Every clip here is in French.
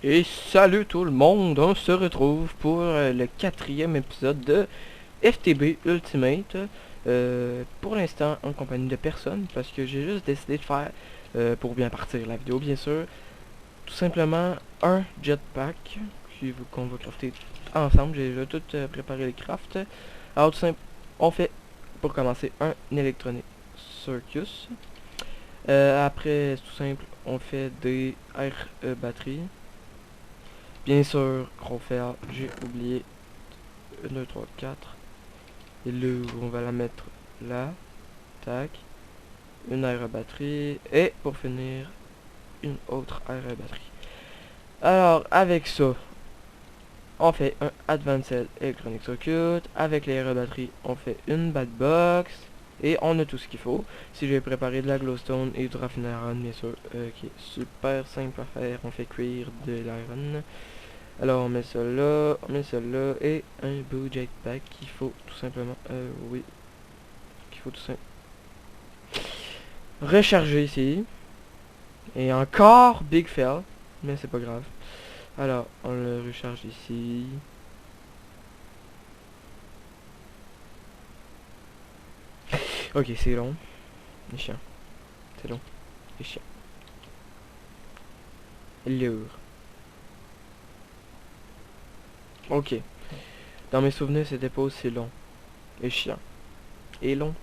Et salut tout le monde, on se retrouve pour le 4e épisode de FTB Ultimate. Pour l'instant en compagnie de personne, parce que j'ai juste décidé de faire, pour bien partir la vidéo bien sûr, tout simplement un jetpack qu'on va crafter ensemble. J'ai déjà tout préparé les crafts. Alors tout simple, on fait pour commencer un Electronic Circus. Après, tout simple, on fait des RE batteries. Bien sûr, qu'on fait, j'ai oublié 1, 2, 3, 4. Et là, on va la mettre là. Tac. Une aire à batterie. Et pour finir, une autre aire à batterie. Alors, avec ça, on fait un Advanced Electronic Circuit. Avec les aires à batterie, on fait une bad box. Et on a tout ce qu'il faut. Si j'ai préparé de la glowstone et du raffinairon, bien sûr, qui est super simple à faire. On fait cuire de l'iron. Alors on met ça là, et un beau jetpack qu'il faut tout simplement, oui, qu'il faut tout simplement recharger ici. Et encore big fail, mais c'est pas grave. Alors on le recharge ici. Ok, c'est long, c'est chiant, c'est long, c'est chiant. Lourd. Ok, dans mes souvenirs c'était pas aussi long et chiant. Et long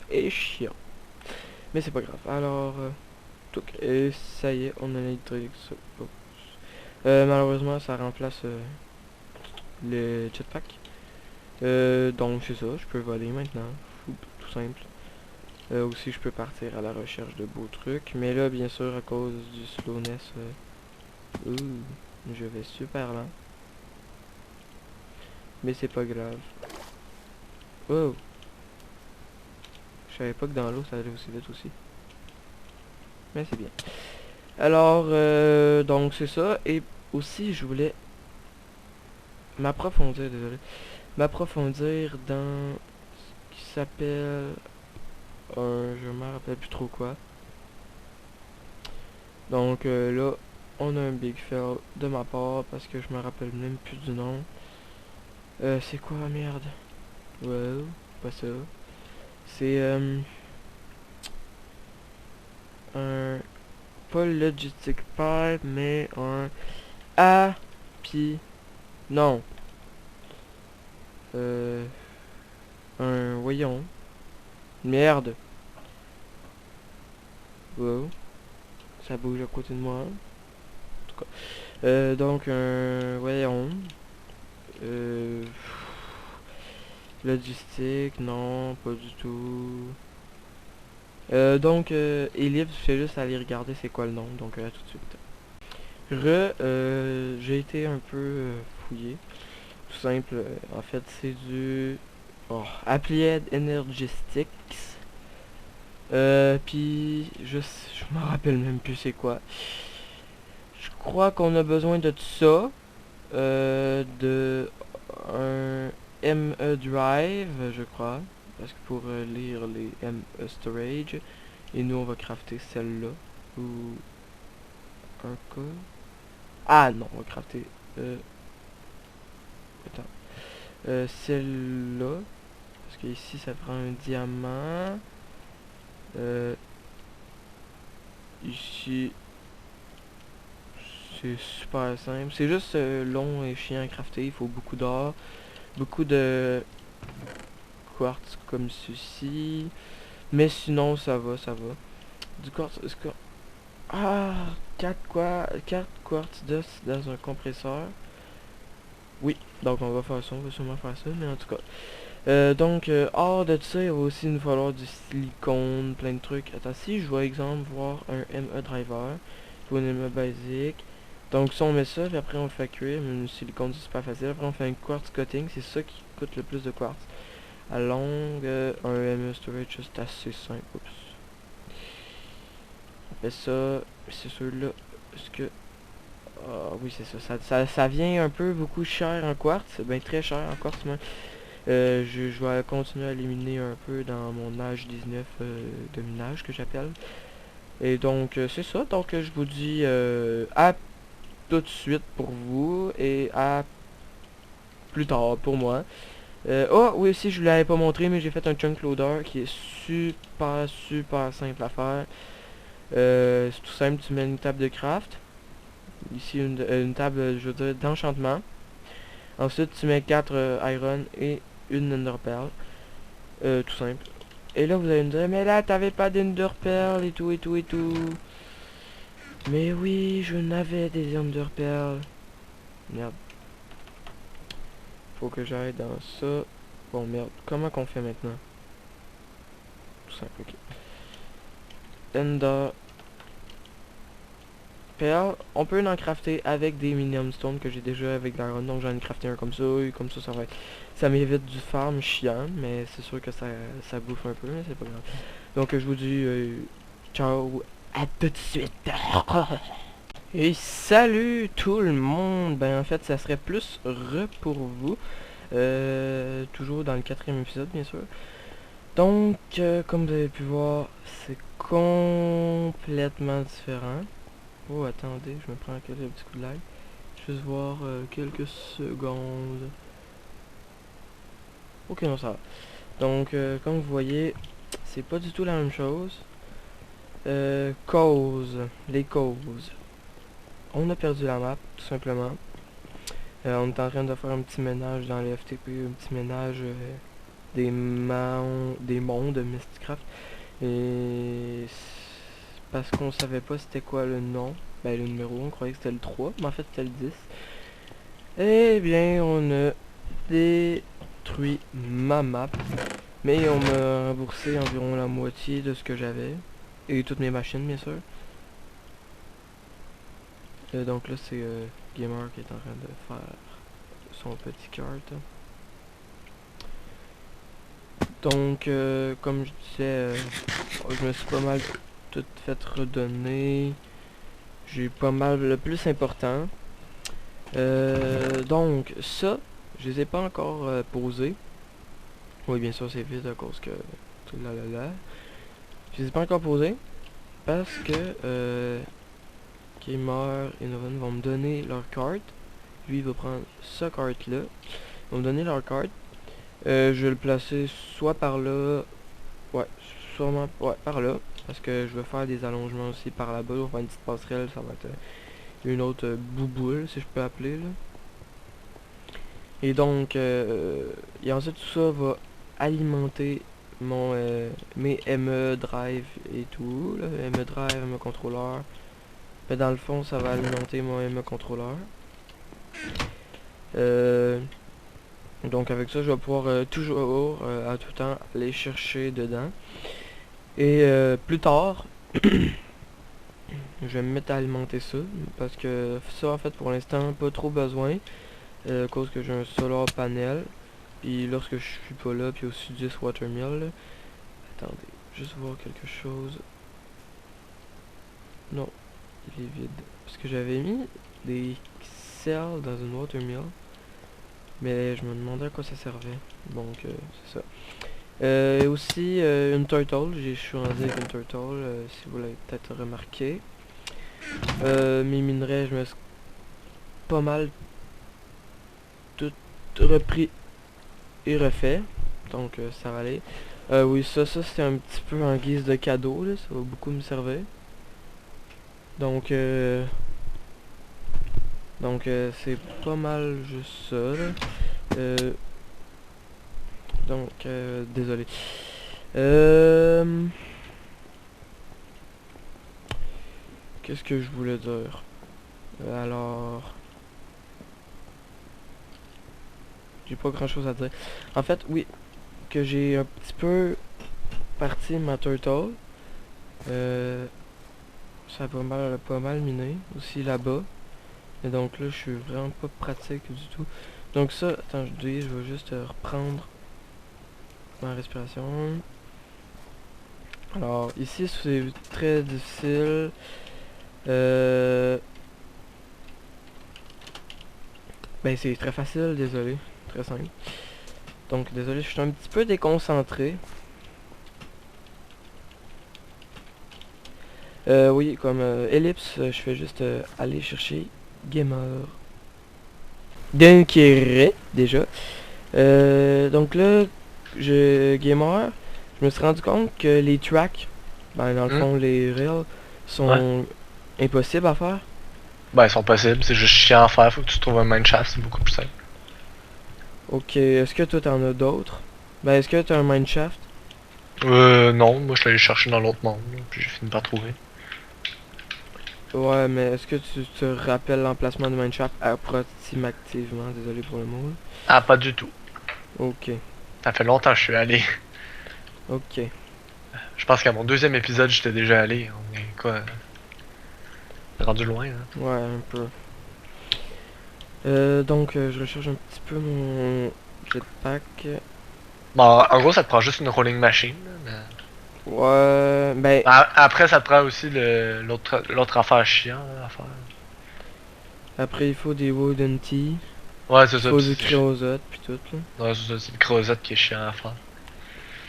et chiant. Mais c'est pas grave. Alors, et ça y est, on a l'électrique. Malheureusement, ça remplace le jetpack. Donc c'est ça, je peux voler maintenant. Tout simple. Aussi, je peux partir à la recherche de beaux trucs. Mais là, bien sûr, à cause du slowness, je vais super lent. Mais c'est pas grave. Oh! Je savais pas que dans l'eau, ça allait aussi vite aussi. Mais c'est bien. Alors, donc c'est ça. Et aussi, je voulais m'approfondir, désolé. M'approfondir dans ce qui s'appelle je me rappelle plus trop quoi. Donc là, on a un big fail de ma part parce que je me rappelle même plus du nom. C'est quoi, merde? Ouais, pas ça. C'est un, pas le logistic pipe, mais un API. Non. Voyons. Merde. Wow. Ça bouge à côté de moi. En tout cas. Donc, voyons. Euh, Logistique, non, pas du tout. Donc, Elif, je fais juste aller regarder c'est quoi le nom, donc à tout de suite. J'ai été un peu fouillé. Tout simple, en fait, c'est du Applied Energistics. Puis, je me rappelle même plus c'est quoi. Je crois qu'on a besoin de tout ça. De un ME Drive, je crois. Parce que pour lire les ME Storage. Et nous, on va crafter celle-là. Ou un cas. Ah non, on va crafter. Attends. Celle-là. Parce que ici, ça prend un diamant. Ici. C'est super simple. C'est juste long et chiant à crafter. Il faut beaucoup d'or. Beaucoup de quartz comme ceci. Mais sinon, ça va, ça va. Du quartz, est-ce que... Ah, 4 quartz d'os dans un compresseur. Oui, donc on va faire ça, on va sûrement faire ça, mais en tout cas. Donc, hors de ça, il va aussi nous falloir du silicone, plein de trucs. Attends, si je vois exemple voir un ME driver, pour une ME basique. Donc ça on met ça, puis après on le fait cuire, mais le silicone c'est super facile. Après on fait un quartz coating, c'est ça qui coûte le plus de quartz. À longue, un ME storage c'est assez simple. Oups. On fait ça, c'est sûr là, parce que... Ah oui c'est ça, ça vient un peu beaucoup cher en quartz, ben très cher en quartz moi. Je vais continuer à éliminer un peu dans mon âge 19 de minage que j'appelle. Et donc c'est ça, donc je vous dis à tout de suite pour vous et à plus tard pour moi. Oh oui aussi je vous l'avais pas montré mais j'ai fait un chunk loader qui est super simple à faire. C'est tout simple, tu mets une table de craft. Ici une table je veux dire d'enchantement. Ensuite tu mets 4 iron et une ender pearl. Tout simple. Et là vous allez me dire mais là t'avais pas d'ender pearl et tout et tout et tout. Mais oui je n'avais des ender pearl. Merde. Faut que j'aille dans ça. Bon merde, comment qu'on fait maintenant? Tout simple, ok. Ender Pearl, on peut en crafter avec des Minium Stone que j'ai déjà avec l'Iron, donc j'en ai crafté un comme ça, et comme ça va être... Ça m'évite du farm chiant, mais c'est sûr que ça bouffe un peu, mais c'est pas grave. Donc je vous dis ciao, à tout de suite. Et salut tout le monde. Ben en fait ça serait plus pour vous. Toujours dans le 4e épisode bien sûr. Donc comme vous avez pu voir, c'est complètement différent. Oh attendez, je me prends quelques petits coups de lag. Juste voir quelques secondes. Ok non ça va. Donc comme vous voyez, c'est pas du tout la même chose. Les causes. On a perdu la map, tout simplement. On est en train de faire un petit ménage dans les FTP, un petit ménage des mondes de Mystcraft. Et parce qu'on savait pas c'était quoi le nom, ben le numéro, on croyait que c'était le 3, mais en fait c'était le 10. Eh bien, on a détruit ma map, mais on m'a remboursé environ la moitié de ce que j'avais, et toutes mes machines bien sûr. Donc là c'est Gamer qui est en train de faire son petit carte. Donc comme je disais, je me suis pas mal tout fait redonner. J'ai pas mal le plus important. Donc ça, je les ai pas encore posés. Oui bien sûr c'est vite à cause que tout là. Je les ai pas encore posés parce que Gamer et Novan vont me donner leur carte. Lui il va prendre sa carte là. Ils vont me donner leur carte. Je vais le placer soit par là. Ouais, sûrement ouais, par là. Parce que je vais faire des allongements aussi par là-bas. On va faire une petite passerelle, ça va être une autre bouboule si je peux appeler là. Et donc et ensuite tout ça va alimenter mon mes ME drive et tout là, ME drive, ME contrôleur. Mais dans le fond ça va alimenter mon ME contrôleur. Donc avec ça je vais pouvoir toujours à tout temps aller chercher dedans. Et plus tard je vais me mettre à alimenter ça parce que ça en fait pour l'instant pas trop besoin à cause que j'ai un solar panel. Puis lorsque je suis pas là, puis aussi 10 watermill là. Attendez, juste voir quelque chose. Non, il est vide. Parce que j'avais mis des cells dans une watermill. Mais je me demandais à quoi ça servait. Donc c'est ça. Et aussi une turtle, j'ai choisi avec une turtle, si vous l'avez peut-être remarqué. Mes minerais, je me suis pas mal tout repris et refait. Donc ça va aller. Oui, ça c'est un petit peu en guise de cadeau, là, ça va beaucoup me servir. Donc c'est pas mal juste ça, là. Donc désolé. Qu'est-ce que je voulais dire? Alors... J'ai pas grand chose à dire. En fait, oui, que j'ai un petit peu parti ma turtle. Ça a pas mal miné. Aussi là-bas. Et donc là, je suis vraiment pas pratique du tout. Donc ça, attends, je vais juste reprendre ma respiration. Alors, ici, c'est très difficile. Ben, c'est très facile, désolé. Très simple. Donc, désolé, je suis un petit peu déconcentré. Oui, comme ellipse, je fais juste aller chercher gamer. D'inquiérer, déjà. Donc là, gamer, je me suis rendu compte que les tracks, ben dans le Hmm? fond les rails, Ouais. sont impossibles à faire. Ben, ils sont possibles, c'est juste chiant à faire, faut que tu trouves un mineshaft, c'est beaucoup plus simple. Ok, est-ce que toi t'en as d'autres? Ben est-ce que t'as un mineshaft? Non, moi je l'allais chercher dans l'autre monde, là, puis j'ai fini par trouver. Ouais, mais est-ce que tu te rappelles l'emplacement du mineshaft approximativement? Désolé pour le mot. Là. Ah, pas du tout. Ok, Ça fait longtemps que je suis allé. ok. Je pense qu'à mon deuxième épisode, j'étais déjà allé. On est quoi, rendu loin, hein. Ouais, un peu. Donc je recherche un petit peu mon jetpack. Bon, en gros, ça te prend juste une rolling machine, là, mais... Ouais, ben Après, ça te prend aussi l'autre affaire chiant là, à faire. après il faut des wooden tee. Ouais, c'est Il ça, faut pis du créosote puis tout là. ouais, c'est ça, c'est le creuset qui est chiant à faire.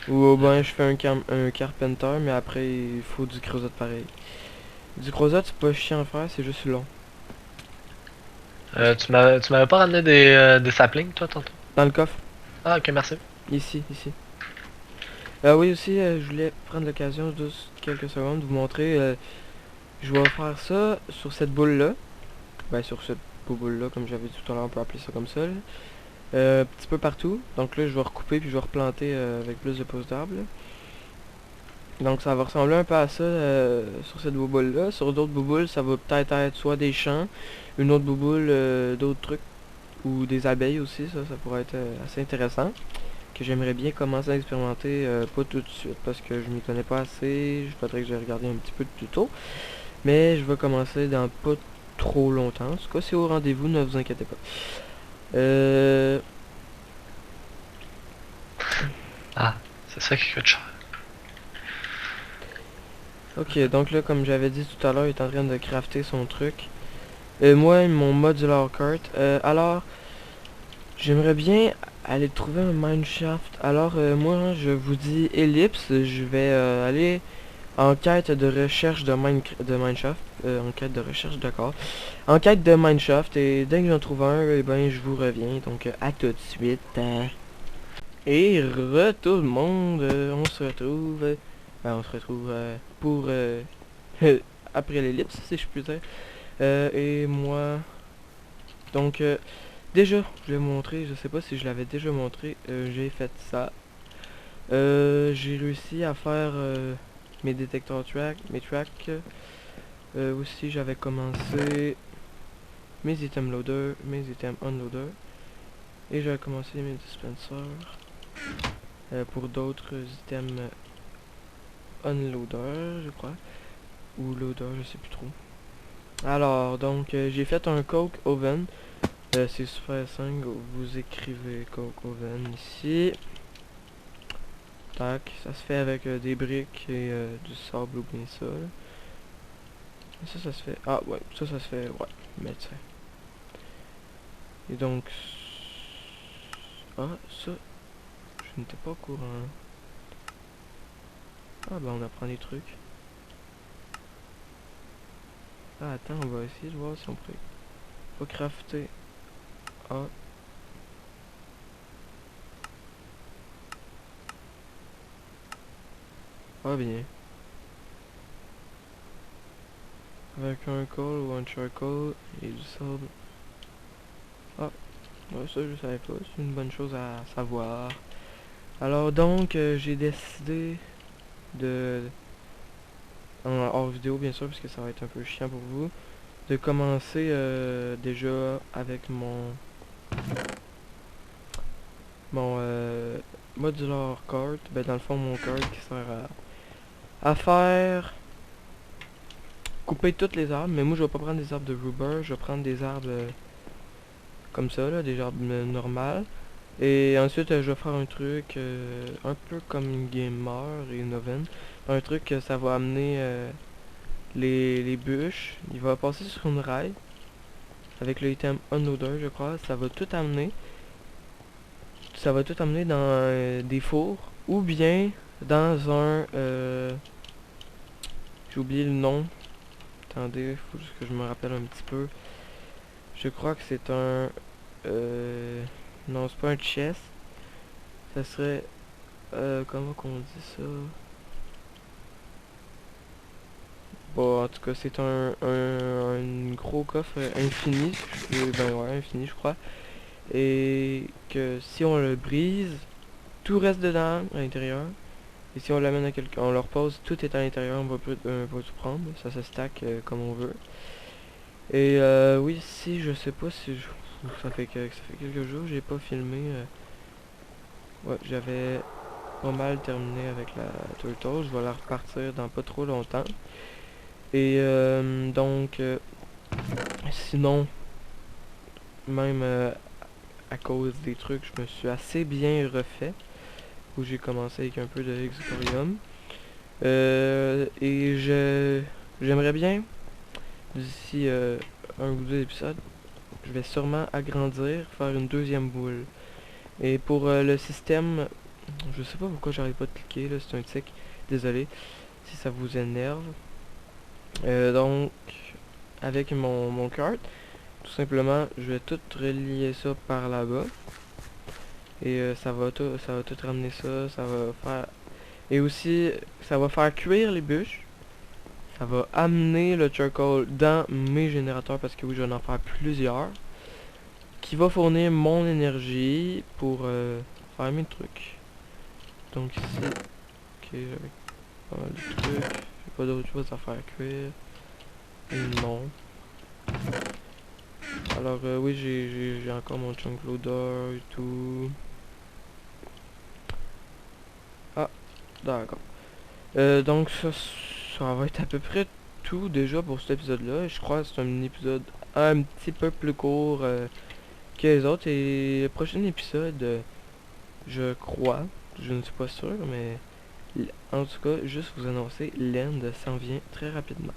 Ou ben je fais un carpenter mais après il faut du creosote pareil. Du creosote c'est pas chiant à faire, c'est juste long. Tu m'avais pas ramené des saplings, toi, tantôt? Dans le coffre, Ah, ok, merci. ici. Ah oui aussi, je voulais prendre l'occasion juste quelques secondes de vous montrer. Je vais faire ça sur cette boule là. Ben sur cette boule là, comme j'avais dit tout à l'heure, on peut appeler ça comme ça. Là. Un petit peu partout. Donc là je vais recouper puis je vais replanter avec plus de pousses d'arbres. Donc ça va ressembler un peu à ça sur cette bouboule là. Sur d'autres bouboules, ça va peut-être être soit des champs, une autre bouboule, d'autres trucs, ou des abeilles aussi, ça pourrait être assez intéressant. Que j'aimerais bien commencer à expérimenter, pas tout de suite parce que je m'y connais pas assez, je faudrait que j'ai regardé un petit peu de tuto. Mais je vais commencer dans pas trop longtemps. En tout cas, c'est au rendez-vous, ne vous inquiétez pas. Ah, c'est ça qui coûte cher. Ok, donc là, comme j'avais dit tout à l'heure, il est en train de crafter son truc. Moi, mon modular cart. Alors, j'aimerais bien aller trouver un mineshaft. Alors, moi, je vous dis ellipse. Je vais aller en quête de recherche de mineshaft. En quête de recherche, d'accord. En quête de mineshaft. Et dès que j'en trouve un, eh ben, je vous reviens. Donc, à tout de suite. Et tout le monde. On se retrouve. Ben, on se retrouve pour... après l'ellipse, si je puis dire. Et moi... Donc, déjà, je vais vous montrer, je sais pas si je l'avais déjà montré, j'ai fait ça. J'ai réussi à faire mes détecteurs mes tracks. Aussi, j'avais commencé mes items loader, mes items unloader. Et j'avais commencé mes dispensers pour d'autres items unloader, je crois. Ou loader, je sais plus trop. Alors, donc, j'ai fait un coke oven. C'est super simple, vous écrivez coke oven ici. Tac, ça se fait avec des briques et du sable ou bien ça. Là. Ça se fait. Ah ouais, ça se fait. Ouais, médecin. Et donc. Ah, ça. Je n'étais pas au courant. Ah bah on apprend des trucs. Ah attends, on va essayer de voir si on peut pas crafter. Ah. Ah bien. Avec un coal ou un charcoal et du sable. Ah, ouais, ça je savais pas, c'est une bonne chose à savoir. Alors donc, j'ai décidé de, en hors vidéo bien sûr, parce que ça va être un peu chiant pour vous, de commencer déjà avec mon modular cart. Ben dans le fond mon cart qui sert à faire couper toutes les arbres, mais moi je vais pas prendre des arbres de rubber, je vais prendre des arbres comme ça là, des arbres normales. Et ensuite je vais faire un truc un peu comme une gamer et une oven. Un truc que ça va amener les bûches. Il va passer sur une rail avec le item unloader je crois. Ça va tout amener. Ça va tout amener dans des fours. Ou bien dans un... j'ai oublié le nom. Attendez, faut juste que je me rappelle un petit peu. Je crois que c'est un... non, c'est pas un chest. Ça serait... comment qu'on dit ça? Bon, en tout cas, c'est un gros coffre infini. Ben ouais, infini, je crois. Et que si on le brise, tout reste dedans, à l'intérieur. Et si on l'amène à quelqu'un, on le repose, tout est à l'intérieur, on va tout prendre. Ça se stack comme on veut. Et oui, si je sais pas si ça fait quelques jours, j'ai pas filmé. Ouais, j'avais pas mal terminé avec la Turtle. Je vais la repartir dans pas trop longtemps. Et donc, sinon, même à cause des trucs, je me suis assez bien refait. Où j'ai commencé avec un peu de Hexicorium. Et j'aimerais bien, d'ici un ou deux épisodes, je vais sûrement agrandir, faire une deuxième boule. Et pour le système, je sais pas pourquoi j'arrive pas de cliquer, là, c'est un tic. Désolé si ça vous énerve. Donc, avec mon cart, tout simplement, je vais tout relier ça par là-bas. Et ça va tout ramener ça, ça va faire... Et aussi, ça va faire cuire les bûches. Ça va amener le charcoal dans mes générateurs, parce que oui, je vais en faire plusieurs. Qui va fournir mon énergie pour faire mes trucs. Donc ici, ok, j'avais pas mal de trucs. J'ai pas d'autre chose à faire cuire. Et non. Alors oui, j'ai encore mon chunk loader et tout. Ah, d'accord. Donc ça va être à peu près tout déjà pour cet épisode-là. Je crois que c'est un épisode un petit peu plus court que les autres. Et le prochain épisode, je crois, je ne suis pas sûr, mais en tout cas, juste vous annoncer, l'end s'en vient très rapidement.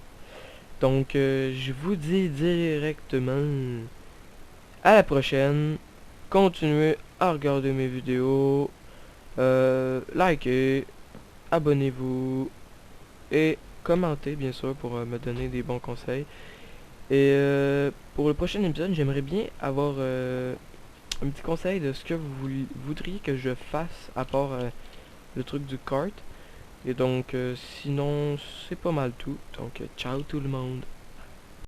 Donc, je vous dis directement à la prochaine. Continuez à regarder mes vidéos, likez, abonnez-vous et commentez bien sûr pour me donner des bons conseils. Et pour le prochain épisode, j'aimerais bien avoir un petit conseil de ce que vous voudriez que je fasse à part le truc du kart. Et donc sinon c'est pas mal tout. Donc ciao tout le monde.